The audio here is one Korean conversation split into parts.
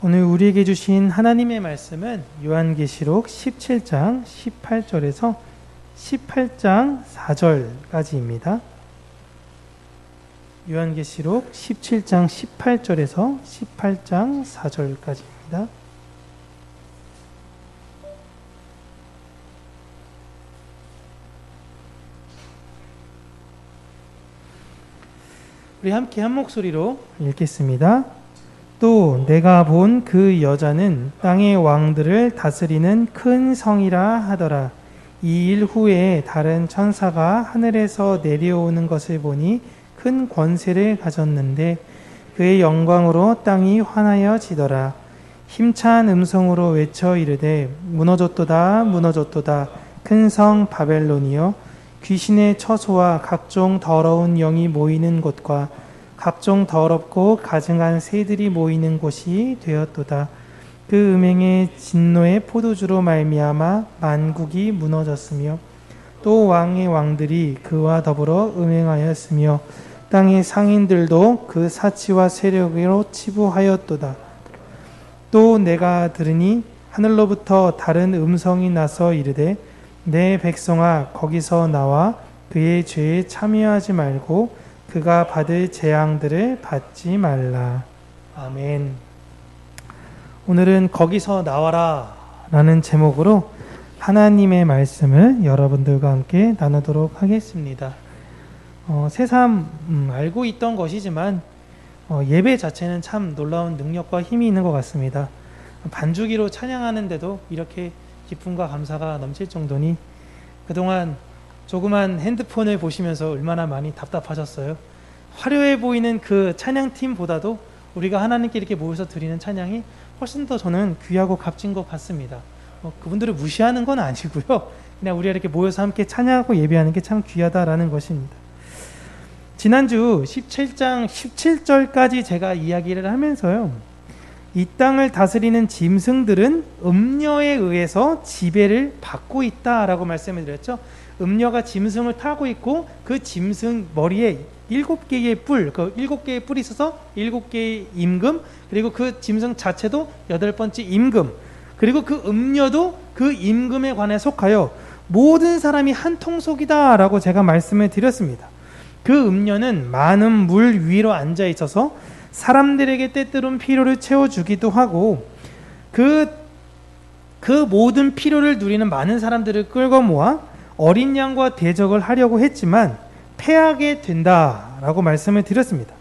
오늘 우리에게 주신 하나님의 말씀은 요한계시록 17장 18절에서 18장 4절까지입니다. 요한계시록 17장 18절에서 18장 4절까지입니다. 우리 함께 한 목소리로 읽겠습니다. 또 내가 본 그 여자는 땅의 왕들을 다스리는 큰 성이라 하더라. 이 일 후에 다른 천사가 하늘에서 내려오는 것을 보니 큰 권세를 가졌는데 그의 영광으로 땅이 환하여지더라. 힘찬 음성으로 외쳐 이르되 무너졌도다 무너졌도다 큰 성 바벨론이여 귀신의 처소와 각종 더러운 영이 모이는 곳과 각종 더럽고 가증한 새들이 모이는 곳이 되었도다. 그 음행의 진노의 포도주로 말미암아 만국이 무너졌으며 또 왕의 왕들이 그와 더불어 음행하였으며 땅의 상인들도 그 사치와 세력으로 치부하였도다. 또 내가 들으니 하늘로부터 다른 음성이 나서 이르되 내 백성아 거기서 나와 그의 죄에 참여하지 말고 그가 받을 재앙들을 받지 말라. 아멘. 오늘은 거기서 나와라 라는 제목으로 하나님의 말씀을 여러분들과 함께 나누도록 하겠습니다. 새삼 알고 있던 것이지만 예배 자체는 참 놀라운 능력과 힘이 있는 것 같습니다. 반주기로 찬양하는데도 이렇게 기쁨과 감사가 넘칠 정도니 그동안 조그만 핸드폰을 보시면서 얼마나 많이 답답하셨어요. 화려해 보이는 그 찬양팀보다도 우리가 하나님께 이렇게 모여서 드리는 찬양이 훨씬 더 저는 귀하고 값진 것 같습니다. 그분들을 무시하는 건 아니고요. 그냥 우리가 이렇게 모여서 함께 찬양하고 예배하는 게 참 귀하다라는 것입니다. 지난주 17장 17절까지 제가 이야기를 하면서요. 이 땅을 다스리는 짐승들은 음녀에 의해서 지배를 받고 있다라고 말씀을 드렸죠. 음녀가 짐승을 타고 있고 그 짐승 머리에 7개의 뿔, 그 7개의 뿔이 있어서 7개의 임금, 그리고 그 짐승 자체도 8번째 임금, 그리고 그 음녀도 그 임금에 관해 속하여 모든 사람이 한 통속이다라고 제가 말씀을 드렸습니다. 그 음녀는 많은 물 위로 앉아 있어서 사람들에게 때때론 필요를 채워주기도 하고 그 모든 필요를 누리는 많은 사람들을 끌고 모아 어린 양과 대적을 하려고 했지만 패하게 된다라고 말씀을 드렸습니다.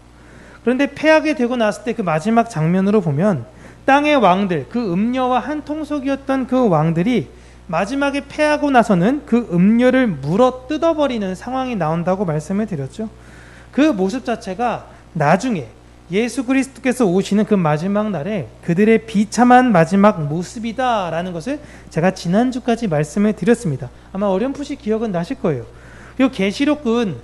그런데 패하게 되고 났을 때 그 마지막 장면으로 보면 땅의 왕들, 그 음녀와 한 통속이었던 그 왕들이 마지막에 패하고 나서는 그 음녀를 물어 뜯어버리는 상황이 나온다고 말씀을 드렸죠. 그 모습 자체가 나중에 예수 그리스도께서 오시는 그 마지막 날에 그들의 비참한 마지막 모습이다라는 것을 제가 지난주까지 말씀을 드렸습니다. 아마 어렴풋이 기억은 나실 거예요. 그리고 계시록은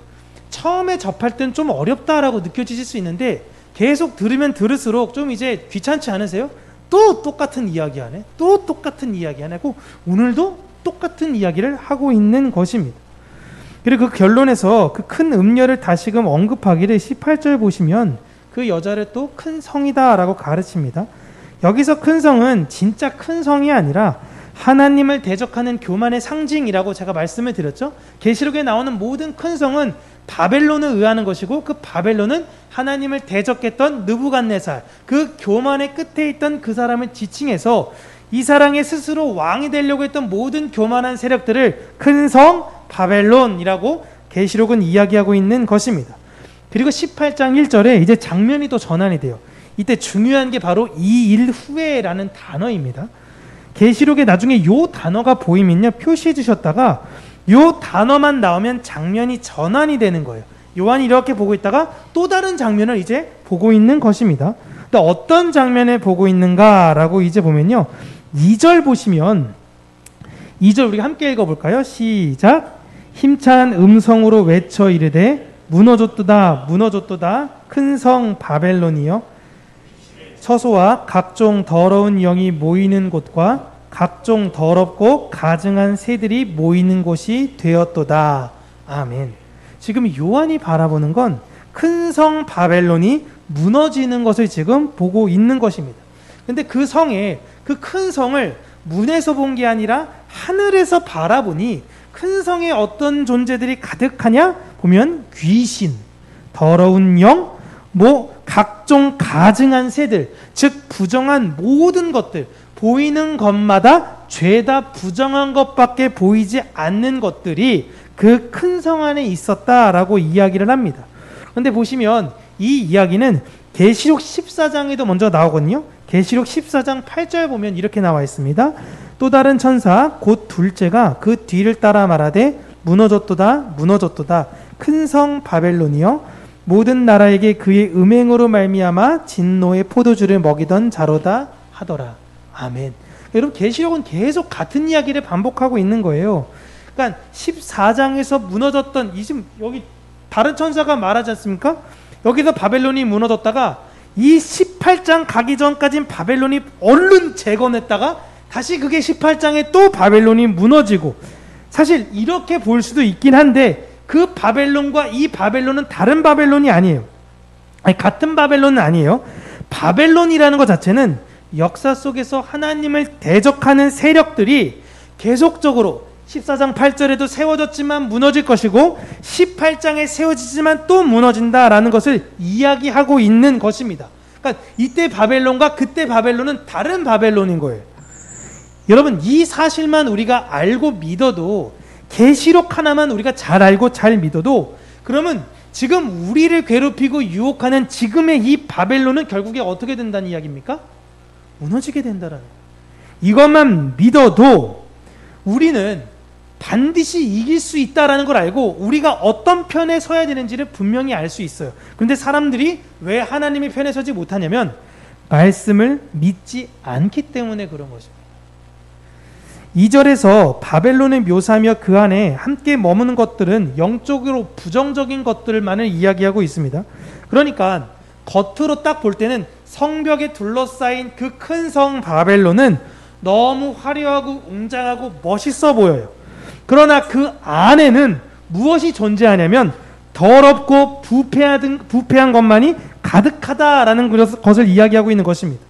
처음에 접할 땐 좀 어렵다라고 느껴지실 수 있는데 계속 들으면 들을수록 좀 이제 귀찮지 않으세요? 또 똑같은 이야기 하네, 또 똑같은 이야기 하고 오늘도 똑같은 이야기를 하고 있는 것입니다. 그리고 그 결론에서 그 큰 음녀를 다시금 언급하기를 18절 보시면 그 여자를 또 큰 성이다 라고 가르칩니다. 여기서 큰 성은 진짜 큰 성이 아니라 하나님을 대적하는 교만의 상징이라고 제가 말씀을 드렸죠. 계시록에 나오는 모든 큰 성은 바벨론을 의하는 것이고 그 바벨론은 하나님을 대적했던 느부갓네살, 그 교만의 끝에 있던 그 사람을 지칭해서 이 사람의 스스로 왕이 되려고 했던 모든 교만한 세력들을 큰 성 바벨론이라고 계시록은 이야기하고 있는 것입니다. 그리고 18장 1절에 이제 장면이 또 전환이 돼요. 이때 중요한 게 바로 이 일 후에라는 단어입니다. 계시록에 나중에 요 단어가 보이면요, 표시해 주셨다가 요 단어만 나오면 장면이 전환이 되는 거예요. 요한이 이렇게 보고 있다가 또 다른 장면을 이제 보고 있는 것입니다. 근데 어떤 장면을 보고 있는가라고 이제 보면요, 2절 보시면 2절 우리가 함께 읽어볼까요? 시작. 힘찬 음성으로 외쳐 이르되 무너졌도다 무너졌도다 큰 성 바벨론이여 처소와 각종 더러운 영이 모이는 곳과 각종 더럽고 가증한 새들이 모이는 곳이 되었도다. 아멘. 지금 요한이 바라보는 건 큰 성 바벨론이 무너지는 것을 지금 보고 있는 것입니다. 근데 그 성에, 그 큰 성을 문에서 본 게 아니라 하늘에서 바라보니 큰 성에 어떤 존재들이 가득하냐? 보면 귀신, 더러운 영, 각종 가증한 새들, 즉 부정한 모든 것들, 보이는 것마다 죄다 부정한 것밖에 보이지 않는 것들이 그 큰 성 안에 있었다라고 이야기를 합니다. 그런데 보시면 이 이야기는 계시록 14장에도 먼저 나오거든요. 계시록 14장 8절 보면 이렇게 나와 있습니다. 또 다른 천사 곧 둘째가 그 뒤를 따라 말하되 무너졌도다 무너졌도다 큰 성 바벨론이여 모든 나라에게 그의 음행으로 말미암아 진노의 포도주를 먹이던 자로다 하더라. 아멘. 여러분, 계시록은 계속 같은 이야기를 반복하고 있는 거예요. 그러니까 14장에서 무너졌던, 지금 여기 다른 천사가 말하지 않습니까? 여기서 바벨론이 무너졌다가 이 18장 가기 전까지는 바벨론이 얼른 재건했다가 다시 그게 18장에 또 바벨론이 무너지고, 사실 이렇게 볼 수도 있긴 한데 그 바벨론과 이 바벨론은 다른 바벨론이 아니에요. 아니, 같은 바벨론은 아니에요. 바벨론이라는 것 자체는 역사 속에서 하나님을 대적하는 세력들이 계속적으로 14장 8절에도 세워졌지만 무너질 것이고 18장에 세워지지만 또 무너진다라는 것을 이야기하고 있는 것입니다. 그러니까 이때 바벨론과 그때 바벨론은 다른 바벨론인 거예요. 여러분, 이 사실만 우리가 알고 믿어도, 계시록 하나만 우리가 잘 알고 잘 믿어도, 그러면 지금 우리를 괴롭히고 유혹하는 지금의 이 바벨론은 결국에 어떻게 된다는 이야기입니까? 무너지게 된다라는 거예요. 이것만 믿어도 우리는 반드시 이길 수 있다라는 걸 알고 우리가 어떤 편에 서야 되는지를 분명히 알 수 있어요. 그런데 사람들이 왜 하나님의 편에 서지 못하냐면 말씀을 믿지 않기 때문에 그런 것입니다. 2절에서 바벨론을 묘사하며 그 안에 함께 머무는 것들은 영적으로 부정적인 것들만을 이야기하고 있습니다. 그러니까 겉으로 딱 볼 때는 성벽에 둘러싸인 그 큰 성 바벨론은 너무 화려하고 웅장하고 멋있어 보여요. 그러나 그 안에는 무엇이 존재하냐면 더럽고 부패한 것만이 가득하다라는 것을 이야기하고 있는 것입니다.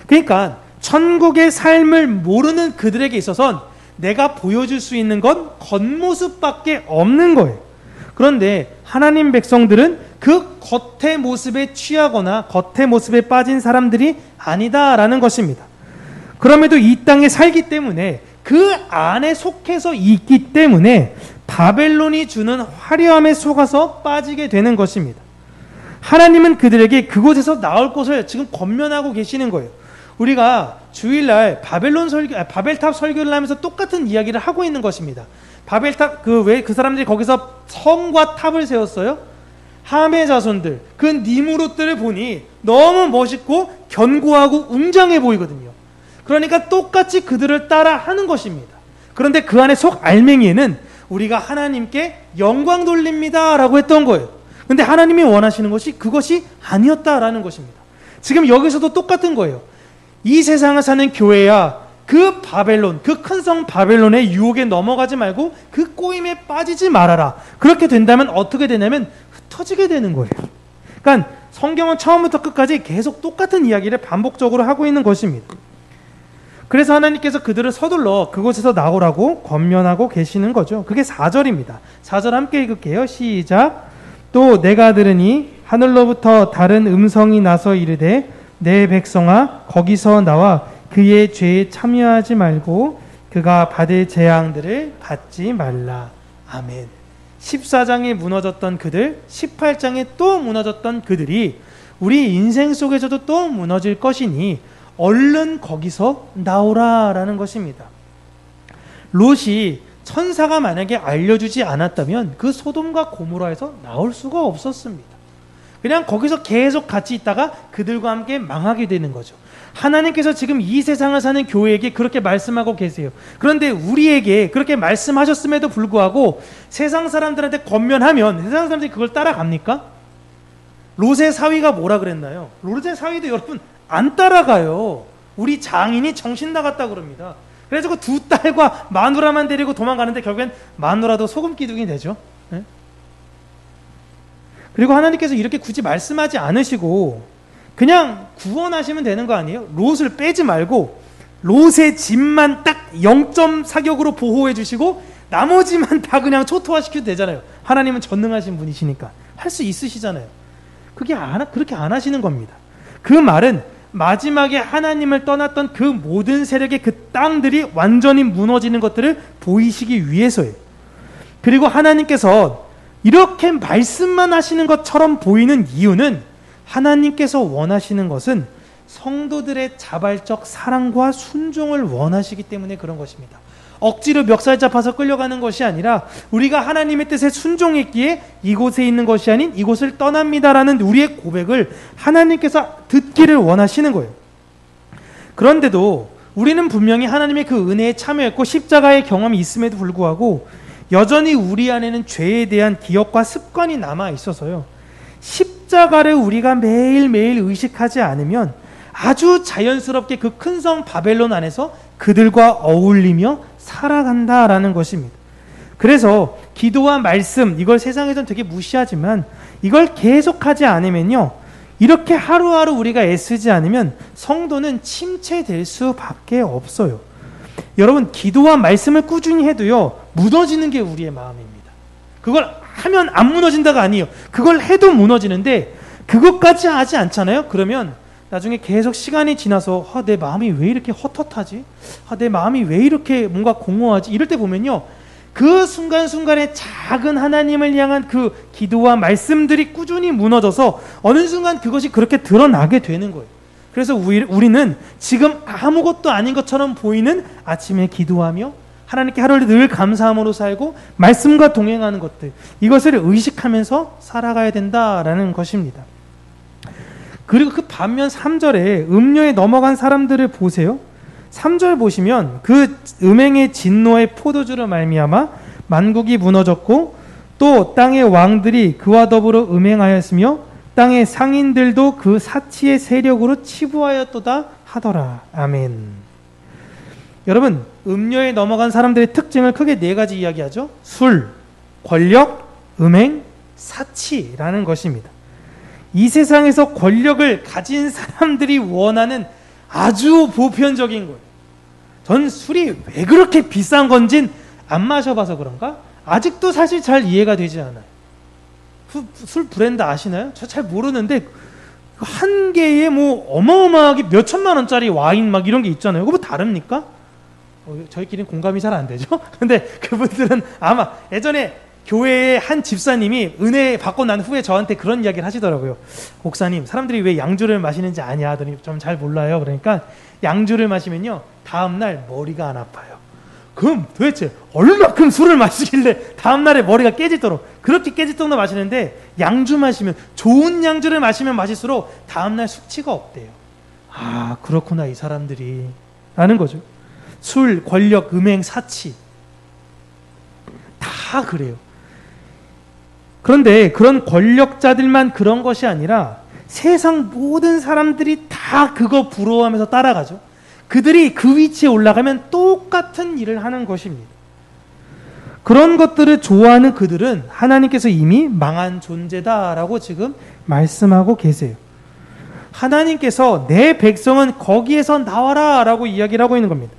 그러니까 천국의 삶을 모르는 그들에게 있어서는 내가 보여줄 수 있는 건 겉모습밖에 없는 거예요. 그런데 하나님 백성들은 그 겉의 모습에 취하거나 겉의 모습에 빠진 사람들이 아니다라는 것입니다. 그럼에도 이 땅에 살기 때문에, 그 안에 속해서 있기 때문에 바벨론이 주는 화려함에 속아서 빠지게 되는 것입니다. 하나님은 그들에게 그곳에서 나올 것을 지금 권면하고 계시는 거예요. 우리가 주일날 바벨탑 설교를 하면서 똑같은 이야기를 하고 있는 것입니다. 바벨탑, 왜 그 사람들이 거기서 성과 탑을 세웠어요? 함의 자손들, 그 니무롯들을 보니 너무 멋있고 견고하고 웅장해 보이거든요. 그러니까 똑같이 그들을 따라 하는 것입니다. 그런데 그 안에 속 알맹이에는 우리가 하나님께 영광 돌립니다 라고 했던 거예요. 그런데 하나님이 원하시는 것이 그것이 아니었다라는 것입니다. 지금 여기서도 똑같은 거예요. 이 세상을 사는 교회야 그 바벨론, 그 큰 성 바벨론의 유혹에 넘어가지 말고 그 꼬임에 빠지지 말아라. 그렇게 된다면 어떻게 되냐면 흩어지게 되는 거예요. 그러니까 성경은 처음부터 끝까지 계속 똑같은 이야기를 반복적으로 하고 있는 것입니다. 그래서 하나님께서 그들을 서둘러 그곳에서 나오라고 권면하고 계시는 거죠. 그게 4절입니다. 4절 함께 읽을게요. 시작. 또 내가 들으니 하늘로부터 다른 음성이 나서 이르되 내 백성아 거기서 나와 그의 죄에 참여하지 말고 그가 받을 재앙들을 받지 말라. 아멘. 14장에 무너졌던 그들, 18장에 또 무너졌던 그들이 우리 인생 속에서도 또 무너질 것이니 얼른 거기서 나오라라는 것입니다. 롯이 천사가 만약에 알려주지 않았다면 그 소돔과 고모라에서 나올 수가 없었습니다. 그냥 거기서 계속 같이 있다가 그들과 함께 망하게 되는 거죠. 하나님께서 지금 이 세상을 사는 교회에게 그렇게 말씀하고 계세요. 그런데 우리에게 그렇게 말씀하셨음에도 불구하고 세상 사람들한테 권면하면 세상 사람들이 그걸 따라갑니까? 롯의 사위가 뭐라 그랬나요? 롯의 사위도 여러분 안 따라가요. 우리 장인이 정신 나갔다 그럽니다. 그래서 그 두 딸과 마누라만 데리고 도망가는데 결국엔 마누라도 소금 기둥이 되죠. 그리고 하나님께서 이렇게 굳이 말씀하지 않으시고 그냥 구원하시면 되는 거 아니에요? 롯을 빼지 말고 롯의 집만 딱 0.4격으로 보호해 주시고 나머지만 다 그냥 초토화시켜도 되잖아요. 하나님은 전능하신 분이시니까 할 수 있으시잖아요. 그렇게 안 하시는 겁니다. 그 말은 마지막에 하나님을 떠났던 그 모든 세력의 그 땅들이 완전히 무너지는 것들을 보이시기 위해서예요. 그리고 하나님께서 이렇게 말씀만 하시는 것처럼 보이는 이유는 하나님께서 원하시는 것은 성도들의 자발적 사랑과 순종을 원하시기 때문에 그런 것입니다. 억지로 멱살 잡아서 끌려가는 것이 아니라 우리가 하나님의 뜻에 순종했기에 이곳에 있는 것이 아닌 이곳을 떠납니다라는 우리의 고백을 하나님께서 듣기를 원하시는 거예요. 그런데도 우리는 분명히 하나님의 그 은혜에 참여했고 십자가의 경험이 있음에도 불구하고 여전히 우리 안에는 죄에 대한 기억과 습관이 남아 있어서요. 십자가를 우리가 매일매일 의식하지 않으면 아주 자연스럽게 그 큰 성 바벨론 안에서 그들과 어울리며 살아간다라는 것입니다. 그래서 기도와 말씀, 이걸 세상에선 되게 무시하지만 이걸 계속하지 않으면요, 이렇게 하루하루 우리가 애쓰지 않으면 성도는 침체될 수밖에 없어요. 여러분, 기도와 말씀을 꾸준히 해도요, 무너지는 게 우리의 마음입니다. 그걸 하면 안 무너진다가 아니에요. 그걸 해도 무너지는데 그것까지 하지 않잖아요. 그러면 나중에 계속 시간이 지나서 내 마음이 왜 이렇게 헛헛하지? 내 마음이 왜 이렇게 뭔가 공허하지? 이럴 때 보면요, 그 순간순간에 작은 하나님을 향한 그 기도와 말씀들이 꾸준히 무너져서 어느 순간 그것이 그렇게 드러나게 되는 거예요. 그래서 우리는 지금 아무것도 아닌 것처럼 보이는 아침에 기도하며 하나님께 하루를 늘 감사함으로 살고 말씀과 동행하는 것들, 이것을 의식하면서 살아가야 된다라는 것입니다. 그리고 그 반면 3절에 음료에 넘어간 사람들을 보세요. 3절 보시면 그 음행의 진노의 포도주로 말미암아 만국이 무너졌고 또 땅의 왕들이 그와 더불어 음행하였으며 땅의 상인들도 그 사치의 세력으로 치부하였도다 하더라. 아멘. 여러분, 음료에 넘어간 사람들의 특징을 크게 4가지 이야기하죠. 술, 권력, 음행, 사치라는 것입니다. 이 세상에서 권력을 가진 사람들이 원하는 아주 보편적인 거예요. 전 술이 왜 그렇게 비싼 건진 안 마셔봐서 그런가? 아직도 사실 잘 이해가 되지 않아요. 술 브랜드 아시나요? 저 잘 모르는데 한 개에 뭐 어마어마하게 몇 천만 원짜리 와인 막 이런 게 있잖아요. 그거 뭐 다릅니까? 저희끼리는 공감이 잘 안 되죠? 근데 그분들은 아마 예전에 교회의 한 집사님이 은혜 받고 난 후에 저한테 그런 이야기를 하시더라고요. 목사님, 사람들이 왜 양주를 마시는지 아냐 하더니 좀 잘 몰라요. 그러니까 양주를 마시면요, 다음날 머리가 안 아파요. 그럼 도대체 얼마큼 술을 마시길래 다음날에 머리가 깨지도록, 그렇게 깨질 정도 마시는데 양주 마시면, 좋은 양주를 마시면 마실수록 다음날 숙취가 없대요. 아, 그렇구나 이 사람들이 라는 거죠. 술, 권력, 음행, 사치 다 그래요. 그런데 그런 권력자들만 그런 것이 아니라 세상 모든 사람들이 다 그거 부러워하면서 따라가죠. 그들이 그 위치에 올라가면 똑같은 일을 하는 것입니다. 그런 것들을 좋아하는 그들은 하나님께서 이미 망한 존재다라고 지금 말씀하고 계세요. 하나님께서 내 백성은 거기에서 나와라 라고 이야기를 하고 있는 겁니다.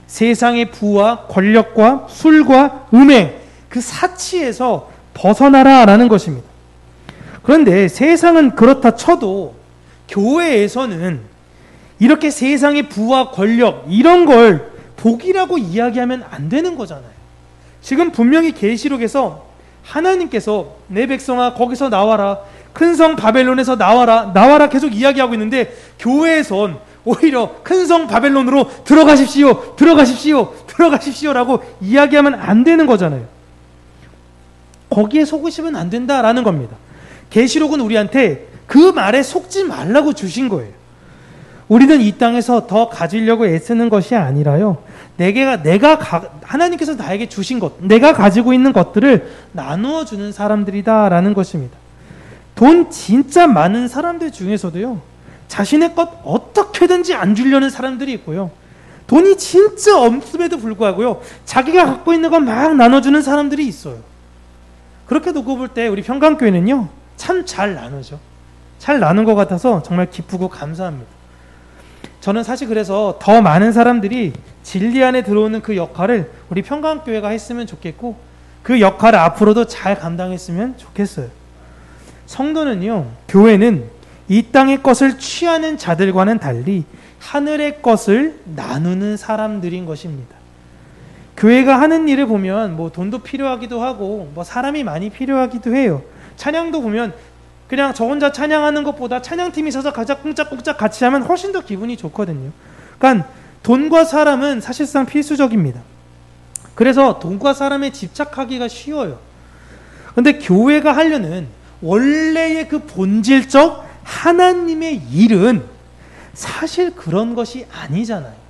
세상의 부와 권력과 술과 음행, 그 사치에서 벗어나라 라는 것입니다. 그런데 세상은 그렇다 쳐도 교회에서는 이렇게 세상의 부와 권력 이런 걸 복이라고 이야기하면 안 되는 거잖아요. 지금 분명히 계시록에서 하나님께서 내 백성아 거기서 나와라, 큰 성 바벨론에서 나와라 계속 이야기하고 있는데 교회에선 오히려 큰 성 바벨론으로 들어가십시오라고 이야기하면 안 되는 거잖아요. 거기에 속으시면 안 된다라는 겁니다. 계시록은 우리한테 그 말에 속지 말라고 주신 거예요. 우리는 이 땅에서 더 가지려고 애쓰는 것이 아니라요, 하나님께서 나에게 주신 것, 내가 가지고 있는 것들을 나누어 주는 사람들이다라는 것입니다. 돈 진짜 많은 사람들 중에서도요, 자신의 것 어떻게든지 안 주려는 사람들이 있고요, 돈이 진짜 없음에도 불구하고요, 자기가 갖고 있는 거 막 나눠주는 사람들이 있어요. 그렇게 두고 볼 때 우리 평강교회는요 참 잘 나누죠. 잘 나눈 것 같아서 정말 기쁘고 감사합니다. 저는 사실 그래서 더 많은 사람들이 진리 안에 들어오는 그 역할을 우리 평강교회가 했으면 좋겠고, 그 역할을 앞으로도 잘 감당했으면 좋겠어요. 성도는요, 교회는 이 땅의 것을 취하는 자들과는 달리 하늘의 것을 나누는 사람들인 것입니다. 교회가 하는 일을 보면 뭐 돈도 필요하기도 하고 뭐 사람이 많이 필요하기도 해요. 찬양도 보면 그냥 저 혼자 찬양하는 것보다 찬양팀이 있어서 가자 꿍짝꿍짝 같이 하면 훨씬 더 기분이 좋거든요. 그러니까 돈과 사람은 사실상 필수적입니다. 그래서 돈과 사람에 집착하기가 쉬워요. 그런데 교회가 하려는 원래의 그 본질적 하나님의 일은 사실 그런 것이 아니잖아요.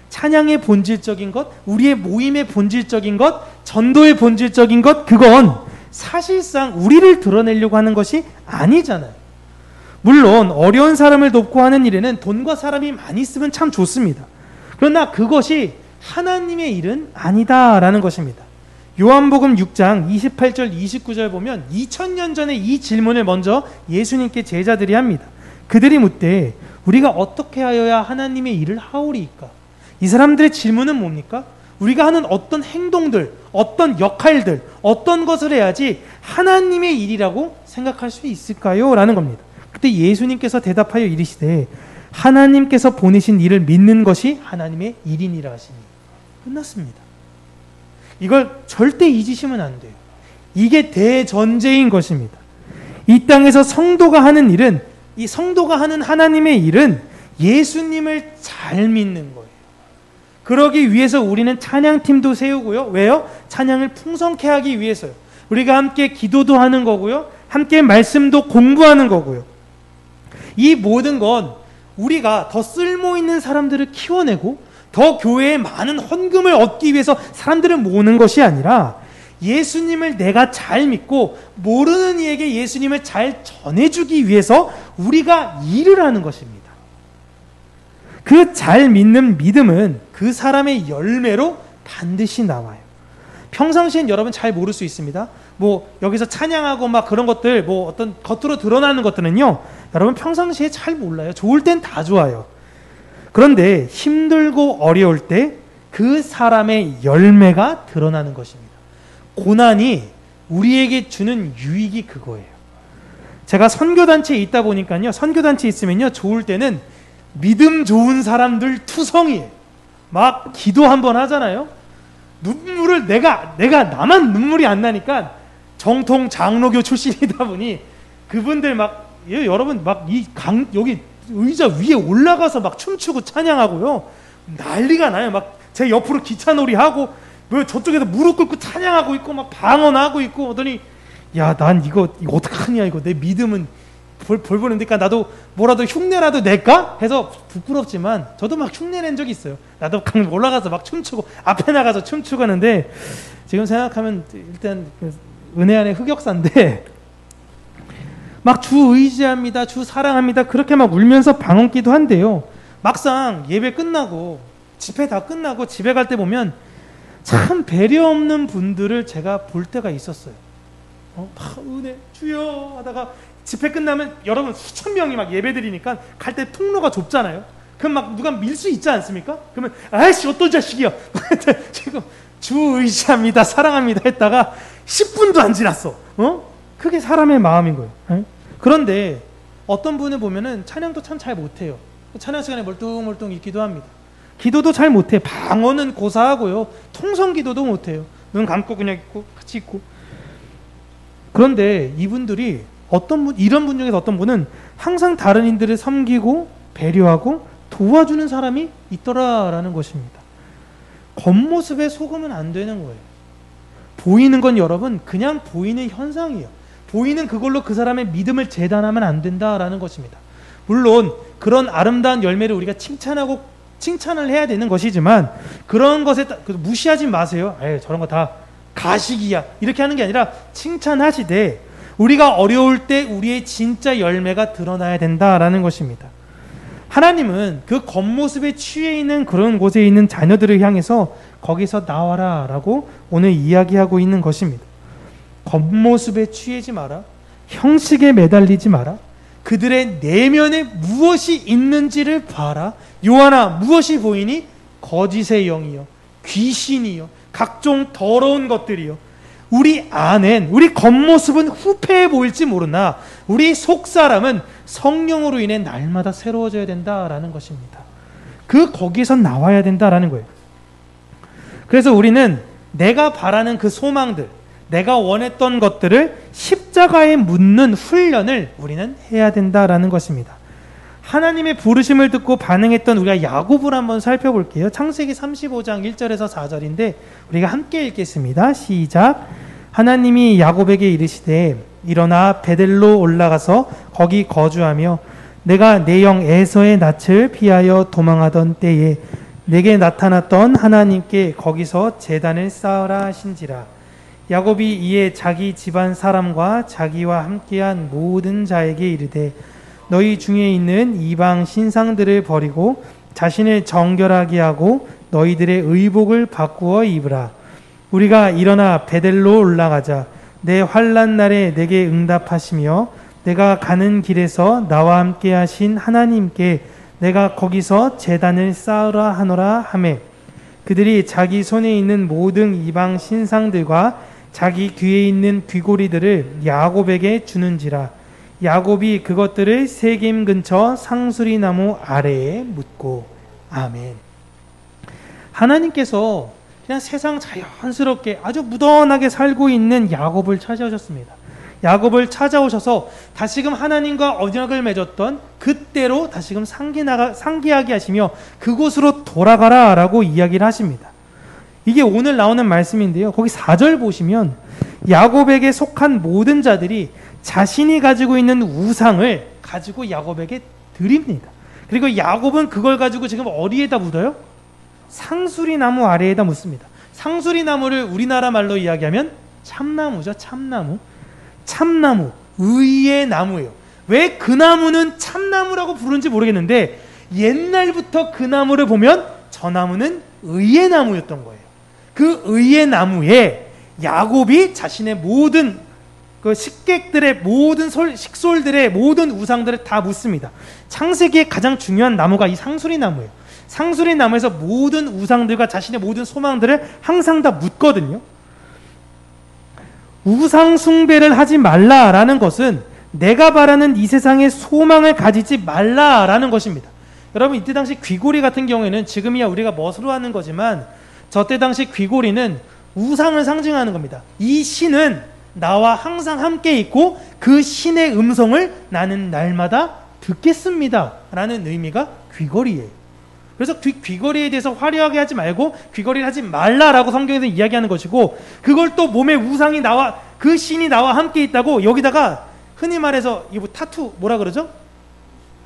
찬양의 본질적인 것, 우리의 모임의 본질적인 것, 전도의 본질적인 것, 그건 사실상 우리를 드러내려고 하는 것이 아니잖아요. 물론 어려운 사람을 돕고 하는 일에는 돈과 사람이 많이 있으면 참 좋습니다. 그러나 그것이 하나님의 일은 아니다라는 것입니다. 요한복음 6장 28절 29절 보면 2000년 전에 이 질문을 먼저 예수님께 제자들이 합니다. 그들이 묻되 우리가 어떻게 하여야 하나님의 일을 하오리이까? 이 사람들의 질문은 뭡니까? 우리가 하는 어떤 행동들, 어떤 역할들, 어떤 것을 해야지 하나님의 일이라고 생각할 수 있을까요? 라는 겁니다. 그때 예수님께서 대답하여 이르시되 하나님께서 보내신 일을 믿는 것이 하나님의 일이니라 하시니 끝났습니다. 이걸 절대 잊으시면 안 돼요. 이게 대전제인 것입니다. 이 땅에서 성도가 하는 일은, 이 성도가 하는 하나님의 일은 예수님을 잘 믿는 거예요. 그러기 위해서 우리는 찬양팀도 세우고요. 왜요? 찬양을 풍성케 하기 위해서요. 우리가 함께 기도도 하는 거고요. 함께 말씀도 공부하는 거고요. 이 모든 건 우리가 더 쓸모있는 사람들을 키워내고 더 교회에 많은 헌금을 얻기 위해서 사람들을 모으는 것이 아니라 예수님을 내가 잘 믿고 모르는 이에게 예수님을 잘 전해주기 위해서 우리가 일을 하는 것입니다. 그 잘 믿는 믿음은 그 사람의 열매로 반드시 나와요. 평상시엔 여러분 잘 모를 수 있습니다. 뭐 여기서 찬양하고 막 그런 것들, 뭐 어떤 겉으로 드러나는 것들은요, 여러분 평상시에 잘 몰라요. 좋을 땐 다 좋아요. 그런데 힘들고 어려울 때 그 사람의 열매가 드러나는 것입니다. 고난이 우리에게 주는 유익이 그거예요. 제가 선교단체에 있다 보니까요, 선교단체에 있으면요, 좋을 때는 믿음 좋은 사람들 투성이에요. 막 기도 한번 하잖아요. 눈물을 나만 눈물이 안 나니까 정통 장로교 출신이다 보니 그분들 막, 여러분 막 여기 의자 위에 올라가서 막 춤추고 찬양하고요. 난리가 나요. 막 제 옆으로 기차놀이 하고, 뭐 저쪽에서 무릎 꿇고 찬양하고 있고, 막 방언하고 있고, 하더니, 야, 난 이거 어떡하냐, 이거. 내 믿음은 벌 보는데니까 나도 뭐라도 흉내라도 낼까? 해서 부끄럽지만, 저도 막 흉내 낸 적이 있어요. 나도 올라가서 막 춤추고, 앞에 나가서 춤추고 하는데, 지금 생각하면 일단 은혜 안의 흑역사인데, 막 주 의지합니다, 주 사랑합니다, 그렇게 막 울면서 방언기도 한데요. 막상 예배 끝나고, 집회 다 끝나고 집에 갈 때 보면 참 배려 없는 분들을 제가 볼 때가 있었어요. 은혜 주여 하다가 집회 끝나면 여러분 수천 명이 막 예배 드리니까 갈 때 통로가 좁잖아요. 그럼 막 누가 밀 수 있지 않습니까? 그러면 아이씨 어떤 자식이야. 지금 주 의지합니다, 사랑합니다 했다가 10분도 안 지났어. 그게 사람의 마음인 거예요. 그런데 어떤 분을 보면은 찬양도 참 잘 못해요. 찬양 시간에 멀뚱멀뚱 있기도 합니다. 기도도 잘 못해. 방언은 고사하고요. 통성 기도도 못해요. 눈 감고 그냥 있고 같이 있고. 그런데 이분들이 이런 분 중에서 어떤 분은 항상 다른 이들을 섬기고 배려하고 도와주는 사람이 있더라라는 것입니다. 겉모습에 속으면 안 되는 거예요. 보이는 건 여러분 그냥 보이는 현상이에요. 보이는 그걸로 그 사람의 믿음을 재단하면 안 된다라는 것입니다. 물론 그런 아름다운 열매를 우리가 칭찬을 해야 되는 것이지만 그런 것에 무시하지 마세요. 저런 거 다 가식이야 이렇게 하는 게 아니라 칭찬하시되 우리가 어려울 때 우리의 진짜 열매가 드러나야 된다라는 것입니다. 하나님은 그 겉모습에 취해 있는 그런 곳에 있는 자녀들을 향해서 거기서 나와라 라고 오늘 이야기하고 있는 것입니다. 겉모습에 취하지 마라, 형식에 매달리지 마라, 그들의 내면에 무엇이 있는지를 봐라. 요한아, 무엇이 보이니? 거짓의 영이요, 귀신이요, 각종 더러운 것들이요. 우리 안엔, 우리 겉모습은 후패해 보일지 모르나 우리 속사람은 성령으로 인해 날마다 새로워져야 된다라는 것입니다. 거기서 나와야 된다라는 거예요. 그래서 우리는 내가 바라는 그 소망들, 내가 원했던 것들을 십자가에 묻는 훈련을 우리는 해야 된다라는 것입니다. 하나님의 부르심을 듣고 반응했던 우리가 야곱을 한번 살펴볼게요. 창세기 35장 1절에서 4절인데 우리가 함께 읽겠습니다. 시작. 하나님이 야곱에게 이르시되 일어나 베델로 올라가서 거기 거주하며 내가 내 영 에서의 낯을 피하여 도망하던 때에 내게 나타났던 하나님께 거기서 제단을 쌓으라 하신지라. 야곱이 이에 자기 집안 사람과 자기와 함께한 모든 자에게 이르되 너희 중에 있는 이방 신상들을 버리고 자신을 정결하게 하고 너희들의 의복을 바꾸어 입으라. 우리가 일어나 베델로 올라가자. 내 환난 날에 내게 응답하시며 내가 가는 길에서 나와 함께 하신 하나님께 내가 거기서 제단을 쌓으라 하노라 하매 그들이 자기 손에 있는 모든 이방 신상들과 자기 귀에 있는 귀고리들을 야곱에게 주는지라. 야곱이 그것들을 세겜 근처 상수리 나무 아래에 묻고. 아멘. 하나님께서 그냥 세상 자연스럽게 아주 무던하게 살고 있는 야곱을 찾아오셨습니다. 야곱을 찾아오셔서 다시금 하나님과 언약을 맺었던 그때로 다시금 상기하게 하시며 그곳으로 돌아가라 라고 이야기를 하십니다. 이게 오늘 나오는 말씀인데요. 거기 4절 보시면 야곱에게 속한 모든 자들이 자신이 가지고 있는 우상을 가지고 야곱에게 드립니다. 그리고 야곱은 그걸 가지고 지금 어디에다 묻어요? 상수리 나무 아래에다 묻습니다. 상수리 나무를 우리나라 말로 이야기하면 참나무죠. 참나무. 참나무, 의의 나무예요. 왜 그 나무는 참나무라고 부르는지 모르겠는데 옛날부터 그 나무를 보면 저 나무는 의의 나무였던 거예요. 그 의의 나무에 야곱이 자신의 모든 그 식객들의 모든 식솔들의 모든 우상들을 다 묻습니다. 창세기의 가장 중요한 나무가 이 상수리 나무예요. 상수리 나무에서 모든 우상들과 자신의 모든 소망들을 항상 다 묻거든요. 우상 숭배를 하지 말라라는 것은 내가 바라는 이 세상의 소망을 가지지 말라라는 것입니다. 여러분, 이때 당시 귀고리 같은 경우에는 지금이야 우리가 멋으로 하는 거지만 저때 당시 귀고리는 우상을 상징하는 겁니다. 이 신은 나와 항상 함께 있고 그 신의 음성을 나는 날마다 듣겠습니다 라는 의미가 귀걸이에요. 그래서 귀걸이에 대해서 화려하게 하지 말고 귀걸이를 하지 말라라고 성경에서 이야기하는 것이고, 그걸 또 몸에 우상이 나와 그 신이 나와 함께 있다고 여기다가 흔히 말해서 이 타투 뭐라 그러죠?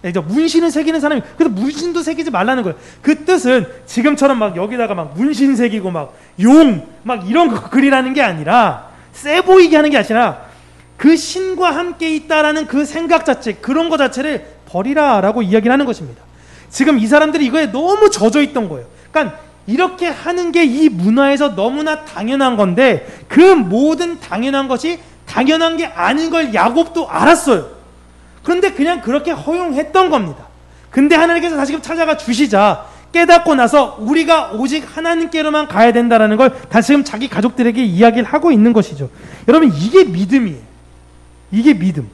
문신을 새기는 사람이, 그래서 문신도 새기지 말라는 거예요. 그 뜻은 지금처럼 막 여기다가 막 문신 새기고 막 용 막 이런 거 그리라는 게 아니라, 세 보이게 하는 게 아니라 그 신과 함께 있다라는 그 생각 자체, 그런 거 자체를 버리라라고 이야기를 하는 것입니다. 지금 이 사람들이 이거에 너무 젖어 있던 거예요. 그러니까 이렇게 하는 게 이 문화에서 너무나 당연한 건데 그 모든 당연한 것이 당연한 게 아닌 걸 야곱도 알았어요. 그런데 그냥 그렇게 허용했던 겁니다. 근데 하나님께서 다시금 찾아가 주시자 깨닫고 나서 우리가 오직 하나님께로만 가야 된다는 걸 다시금 자기 가족들에게 이야기를 하고 있는 것이죠. 여러분, 이게 믿음이에요. 이게 믿음.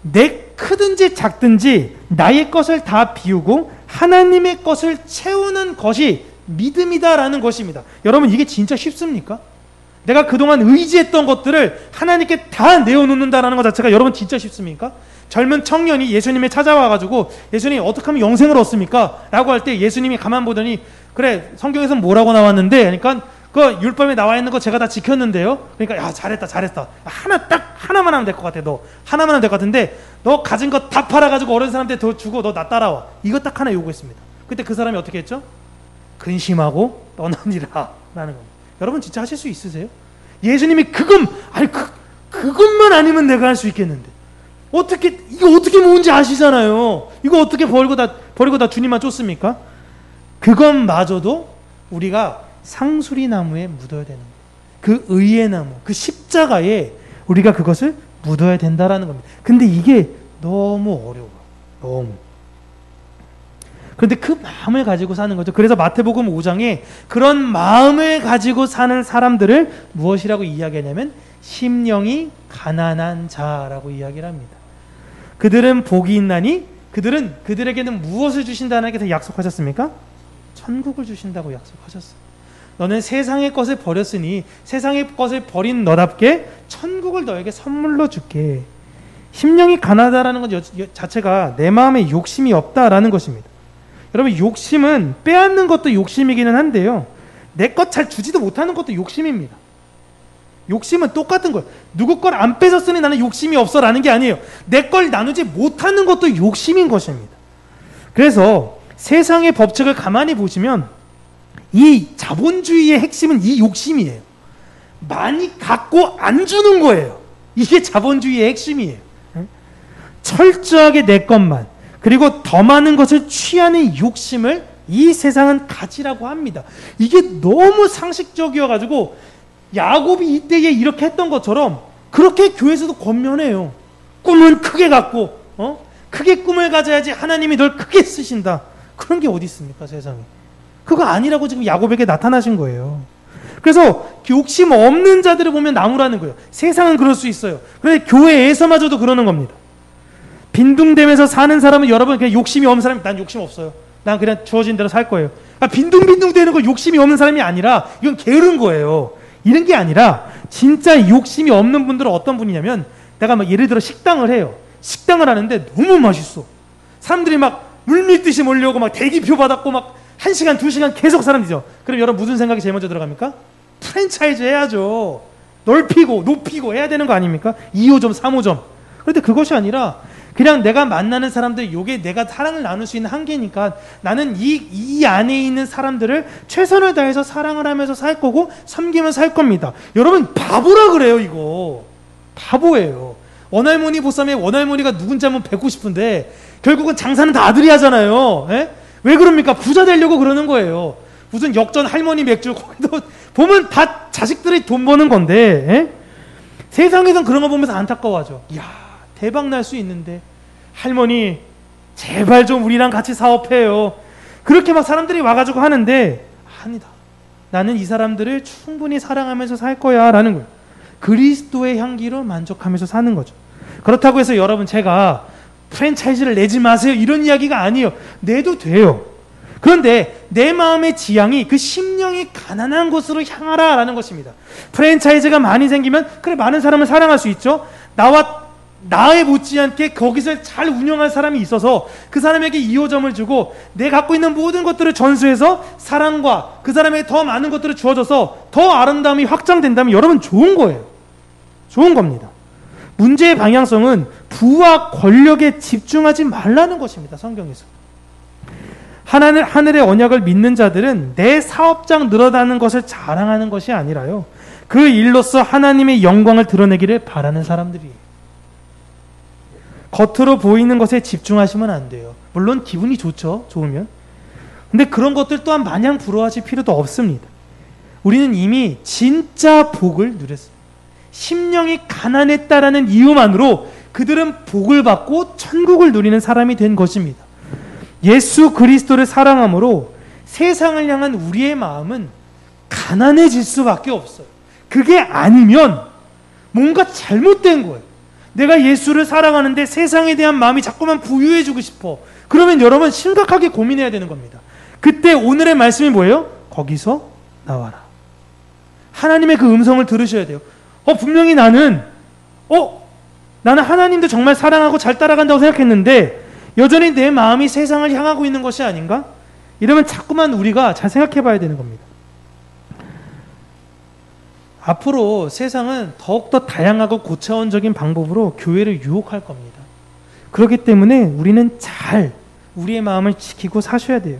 내 크든지 작든지 나의 것을 다 비우고 하나님의 것을 채우는 것이 믿음이다라는 것입니다. 여러분, 이게 진짜 쉽습니까? 내가 그동안 의지했던 것들을 하나님께 다 내어놓는다라는 것 자체가 여러분 진짜 쉽습니까? 젊은 청년이 예수님에 찾아와가지고 예수님 어떻게 하면 영생을 얻습니까? 라고 할 때 예수님이 가만 보더니 그래, 성경에서는 뭐라고 나왔는데? 그러니까 그 율법에 나와 있는 거 제가 다 지켰는데요. 그러니까 야, 잘했다. 하나만 하면 될 것 같아. 너 하나만 하면 될 것 같은데 너 가진 거 다 팔아가지고 어린 사람한테 더 주고 너 나 따라와. 이거 딱 하나 요구했습니다. 그때 그 사람이 어떻게 했죠? 근심하고 떠나니라 라는 겁니다. 여러분 진짜 하실 수 있으세요? 예수님이 그것만 아니면 내가 할 수 있겠는데 이거 어떻게 모은지 아시잖아요. 이거 어떻게 버리고 다 주님만 쫓습니까? 그것마저도 우리가 상수리 나무에 묻어야 되는 거예요. 그 의의 나무, 그 십자가에 우리가 그것을 묻어야 된다라는 겁니다. 근데 이게 너무 어려워요. 너무. 그런데 그 마음을 가지고 사는 거죠. 그래서 마태복음 5장에 그런 마음을 가지고 사는 사람들을 무엇이라고 이야기하냐면 심령이 가난한 자라고 이야기를 합니다. 그들은 복이 있나니 그들에게는 무엇을 주신다는 하나님께서 약속하셨습니까? 천국을 주신다고 약속하셨어요. 너는 세상의 것을 버렸으니 세상의 것을 버린 너답게 천국을 너에게 선물로 줄게. 심령이 가난하다라는 것 자체가 내 마음에 욕심이 없다라는 것입니다. 여러분, 욕심은 빼앗는 것도 욕심이기는 한데요, 내 것 잘 주지도 못하는 것도 욕심입니다. 욕심은 똑같은 거예요. 누구 걸 안 뺏었으니 나는 욕심이 없어라는 게 아니에요. 내 걸 나누지 못하는 것도 욕심인 것입니다. 그래서 세상의 법칙을 가만히 보시면 이 자본주의의 핵심은 이 욕심이에요. 많이 갖고 안 주는 거예요. 이게 자본주의의 핵심이에요. 철저하게 내 것만, 그리고 더 많은 것을 취하는 욕심을 이 세상은 가지라고 합니다. 이게 너무 상식적이어가지고 야곱이 이때에 이렇게 했던 것처럼 그렇게 교회에서도 권면해요. 꿈은 크게 갖고 크게 꿈을 가져야지 하나님이 널 크게 쓰신다. 그런 게 어디 있습니까, 세상에. 그거 아니라고 지금 야곱에게 나타나신 거예요. 그래서 욕심 없는 자들을 보면 나무라는 거예요. 세상은 그럴 수 있어요. 그런데 교회에서마저도 그러는 겁니다. 빈둥대면서 사는 사람은 여러분 그냥 욕심이 없는 사람이, 난 욕심 없어요. 난 그냥 주어진 대로 살 거예요. 빈둥빈둥 대는 거 욕심이 없는 사람이 아니라 이건 게으른 거예요. 이런 게 아니라 진짜 욕심이 없는 분들은 어떤 분이냐면, 내가 막 예를 들어 식당을 해요. 식당을 하는데 너무 맛있어. 사람들이 막 물밀듯이 몰려오고 막 대기표 받았고 막 1시간, 2시간 계속 사람들이죠. 그럼 여러분 무슨 생각이 제일 먼저 들어갑니까? 프랜차이즈 해야죠. 넓히고 높이고 해야 되는 거 아닙니까? 2호점, 3호점. 그런데 그것이 아니라 그냥 내가 만나는 사람들, 요게 내가 사랑을 나눌 수 있는 한계니까 나는 이 안에 있는 사람들을 최선을 다해서 사랑을 하면서 살 거고 섬기면서 살 겁니다. 여러분 바보라 그래요. 이거 바보예요. 원할머니 보쌈에 원할머니가 누군지 한번 뵙고 싶은데 결국은 장사는 다 아들이 하잖아요. 에? 왜 그럽니까? 부자 되려고 그러는 거예요. 무슨 역전 할머니 맥주, 거기도 보면 다 자식들이 돈 버는 건데, 에? 세상에선 그런 거 보면서 안타까워하죠. 이야, 대박 날 수 있는데 할머니 제발 좀 우리랑 같이 사업해요. 그렇게 막 사람들이 와가지고 하는데, 아니다, 나는 이 사람들을 충분히 사랑하면서 살 거야 라는 거예요. 그리스도의 향기로 만족하면서 사는 거죠. 그렇다고 해서 여러분 제가 프랜차이즈를 내지 마세요 이런 이야기가 아니에요. 내도 돼요. 그런데 내 마음의 지향이 그 심령이 가난한 곳으로 향하라 라는 것입니다. 프랜차이즈가 많이 생기면 그래, 많은 사람을 사랑할 수 있죠. 나에 못지않게 거기서 잘 운영할 사람이 있어서 그 사람에게 2호점을 주고 내 갖고 있는 모든 것들을 전수해서 사랑과 그 사람에게 더 많은 것들을 주어져서 더 아름다움이 확장된다면 여러분 좋은 거예요. 좋은 겁니다. 문제의 방향성은 부와 권력에 집중하지 말라는 것입니다. 성경에서. 하늘의 언약을 믿는 자들은 내 사업장 늘어나는 것을 자랑하는 것이 아니라요, 그 일로써 하나님의 영광을 드러내기를 바라는 사람들이에요. 겉으로 보이는 것에 집중하시면 안 돼요. 물론 기분이 좋죠. 좋으면. 근데 그런 것들 또한 마냥 부러워하실 필요도 없습니다. 우리는 이미 진짜 복을 누렸습니다. 심령이 가난했다라는 이유만으로 그들은 복을 받고 천국을 누리는 사람이 된 것입니다. 예수 그리스도를 사랑함으로 세상을 향한 우리의 마음은 가난해질 수밖에 없어요. 그게 아니면 뭔가 잘못된 거예요. 내가 예수를 사랑하는데 세상에 대한 마음이 자꾸만 부유해지고 싶어. 그러면 여러분 심각하게 고민해야 되는 겁니다. 그때 오늘의 말씀이 뭐예요? 거기서 나와라. 하나님의 그 음성을 들으셔야 돼요. 분명히 나는 하나님도 정말 사랑하고 잘 따라간다고 생각했는데 여전히 내 마음이 세상을 향하고 있는 것이 아닌가? 이러면 자꾸만 우리가 잘 생각해 봐야 되는 겁니다. 앞으로 세상은 더욱더 다양하고 고차원적인 방법으로 교회를 유혹할 겁니다. 그렇기 때문에 우리는 잘 우리의 마음을 지키고 사셔야 돼요.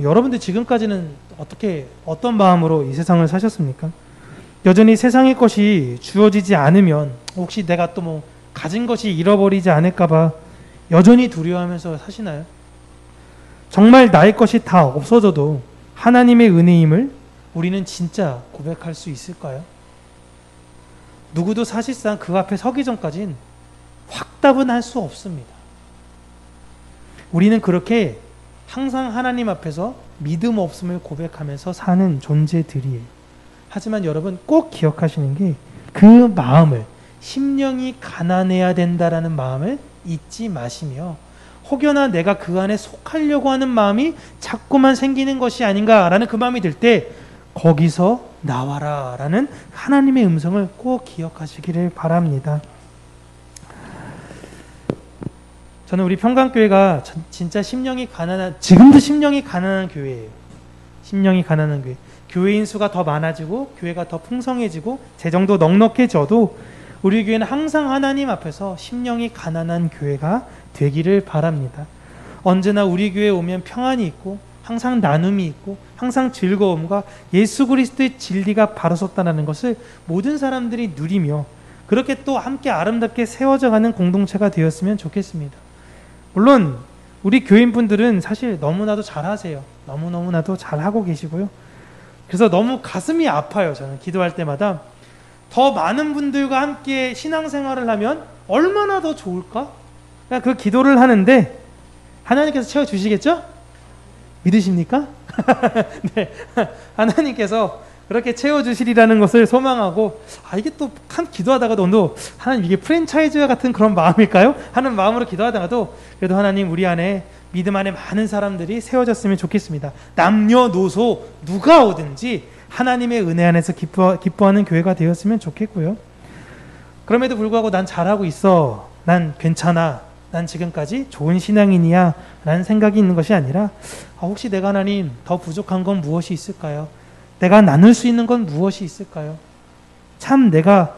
여러분들 지금까지는 어떤 마음으로 이 세상을 사셨습니까? 여전히 세상의 것이 주어지지 않으면 혹시 내가 또 가진 것이 잃어버리지 않을까봐 여전히 두려워하면서 사시나요? 정말 나의 것이 다 없어져도 하나님의 은혜임을 우리는 진짜 고백할 수 있을까요? 누구도 사실상 그 앞에 서기 전까진 확답은 할 수 없습니다. 우리는 그렇게 항상 하나님 앞에서 믿음 없음을 고백하면서 사는 존재들이에요. 하지만 여러분 꼭 기억하시는 게 그 마음을, 심령이 가난해야 된다라는 마음을 잊지 마시며 혹여나 내가 그 안에 속하려고 하는 마음이 자꾸만 생기는 것이 아닌가라는 그 마음이 들 때 거기서 나와라 라는 하나님의 음성을 꼭 기억하시기를 바랍니다. 저는 우리 평강교회가 진짜 심령이 가난한, 지금도 심령이 가난한 교회예요. 심령이 가난한 교회. 교회인 수가 더 많아지고 교회가 더 풍성해지고 재정도 넉넉해져도 우리 교회는 항상 하나님 앞에서 심령이 가난한 교회가 되기를 바랍니다. 언제나 우리 교회에 오면 평안이 있고 항상 나눔이 있고 항상 즐거움과 예수 그리스도의 진리가 바로 섰다는 것을 모든 사람들이 누리며 그렇게 또 함께 아름답게 세워져가는 공동체가 되었으면 좋겠습니다. 물론 우리 교인분들은 사실 너무나도 잘하세요. 너무나도 잘하고 계시고요. 그래서 너무 가슴이 아파요. 저는 기도할 때마다 더 많은 분들과 함께 신앙생활을 하면 얼마나 더 좋을까? 그 기도를 하는데 하나님께서 채워주시겠죠? 믿으십니까? 네, 하나님께서 그렇게 채워주시리라는 것을 소망하고 이게 또 한 기도하다가도 하나님 이게 프랜차이즈와 같은 그런 마음일까요? 하는 마음으로 기도하다가도 그래도 하나님 우리 안에 믿음 안에 많은 사람들이 세워졌으면 좋겠습니다. 남녀노소 누가 오든지 하나님의 은혜 안에서 기뻐하는 교회가 되었으면 좋겠고요. 그럼에도 불구하고 난 잘하고 있어, 난 괜찮아, 난 지금까지 좋은 신앙인이야 라는 생각이 있는 것이 아니라 혹시 내가 하나님 더 부족한 건 무엇이 있을까요? 내가 나눌 수 있는 건 무엇이 있을까요? 참 내가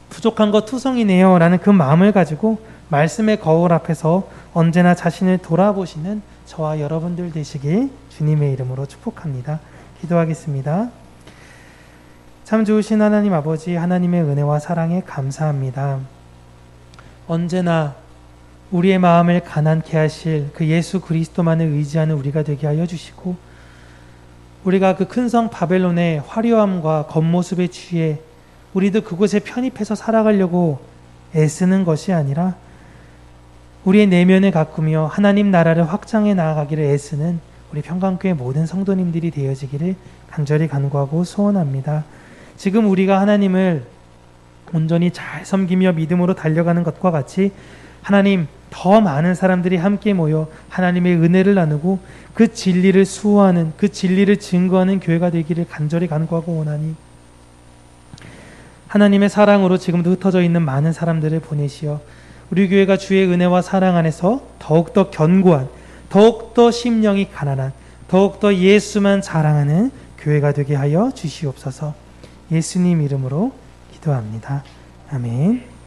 부족한 거 투성이네요 라는 그 마음을 가지고 말씀의 거울 앞에서 언제나 자신을 돌아보시는 저와 여러분들 되시길 주님의 이름으로 축복합니다. 기도하겠습니다. 참 좋으신 하나님 아버지, 하나님의 은혜와 사랑에 감사합니다. 언제나 우리의 마음을 가난케 하실 그 예수 그리스도만을 의지하는 우리가 되게 하여 주시고 우리가 그 큰 성 바벨론의 화려함과 겉모습에 취해 우리도 그곳에 편입해서 살아가려고 애쓰는 것이 아니라 우리의 내면을 가꾸며 하나님 나라를 확장해 나아가기를 애쓰는 우리 평강교회 모든 성도님들이 되어지기를 간절히 간구하고 소원합니다. 지금 우리가 하나님을 온전히 잘 섬기며 믿음으로 달려가는 것과 같이 하나님 더 많은 사람들이 함께 모여 하나님의 은혜를 나누고 그 진리를 수호하는, 그 진리를 증거하는 교회가 되기를 간절히 간구하고 원하니 하나님의 사랑으로 지금도 흩어져 있는 많은 사람들을 보내시어 우리 교회가 주의 은혜와 사랑 안에서 더욱더 견고한, 더욱더 심령이 가난한, 더욱더 예수만 자랑하는 교회가 되게 하여 주시옵소서. 예수님 이름으로 기도합니다. 아멘.